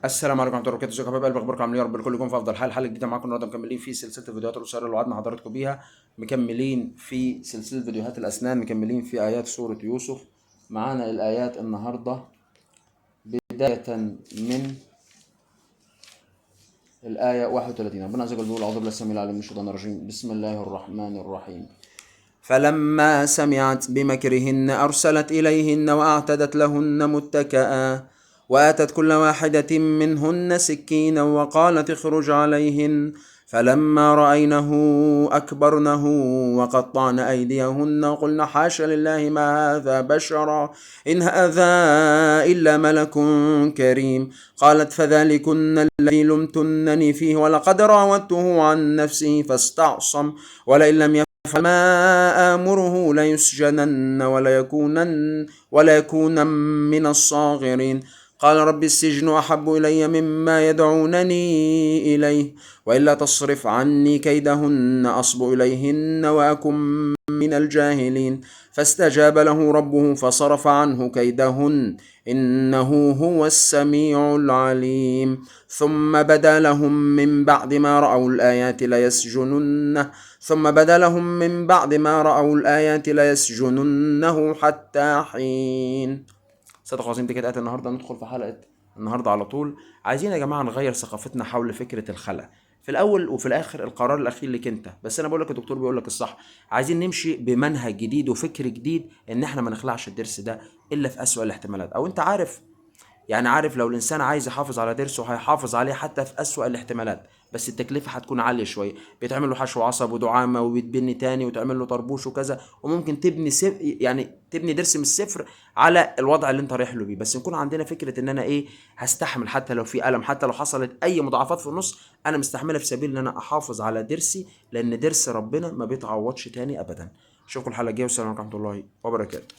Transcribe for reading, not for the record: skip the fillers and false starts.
السلام عليكم ورحمه الله وبركاته. ازيكم يا حبايب قلبي؟ اخباركم عاملين؟ يا رب الكل يكون في افضل حال. حلقه جديده معاكم النهارده، مكملين في سلسله الفيديوهات القصيره اللي وعدنا حضراتكم بيها. مكملين في سلسله فيديوهات الاسنان، مكملين في ايات سوره يوسف. معانا الايات النهارده بدايه من الايه 31. ربنا عز وجل بيقول: اعوذ بالله السميع العليم من الشيطان الرجيم، بسم الله الرحمن الرحيم. فلما سمعت بمكرهن أرسلت إليهن وأعتدت لهن متكئا، وآتت كل واحدة منهن سكينا وقالت اخرج عليهن. فلما رأينه أكبرنه وقطعن أيديهن وقلن حاش لله ما هذا بشرا إن هذا إلا ملك كريم. قالت فذلكن الذي لمتنني فيه ولقد راودته عن نفسه فاستعصم ولئن لم فما آمره ليسجنن ولا يكونن من الصاغرين. قال رب السجن أحب إلي مما يدعونني إليه، وإلا تصرف عني كيدهن أصب إليهن وأكن من الجاهلين. فاستجاب له ربه فصرف عنه كيدهن إنه هو السميع العليم. ثم بدا لهم من بعد ما رأوا الآيات ليسجننه حتى حين. صدق عظيم. دي كانت آية النهارده. ندخل في حلقة النهارده على طول. عايزين يا جماعة نغير ثقافتنا حول فكرة الخلع. في الأول وفي الآخر القرار الأخير ليك أنت، بس أنا بقول لك الدكتور بيقول لك الصح. عايزين نمشي بمنهج جديد وفكر جديد، إن إحنا ما نخلعش الضرس ده إلا في أسوأ الاحتمالات. أو أنت عارف، يعني عارف لو الانسان عايز يحافظ على ضرسه هيحافظ عليه حتى في اسوأ الاحتمالات، بس التكلفه هتكون عاليه شويه. بيتعمل له حشو عصب ودعامه وبيتبني تاني وتعمل له طربوش وكذا، وممكن تبني يعني تبني ضرس من الصفر على الوضع اللي انت رايح له بيه. بس نكون عندنا فكره ان انا هستحمل حتى لو في الم، حتى لو حصلت اي مضاعفات في النص، انا مستحمله في سبيل ان انا احافظ على ضرسي، لان ضرس ربنا ما بيتعوضش تاني ابدا. اشوفكم الحلقه الجايه، والسلام عليكم ورحمه الله وبركاته.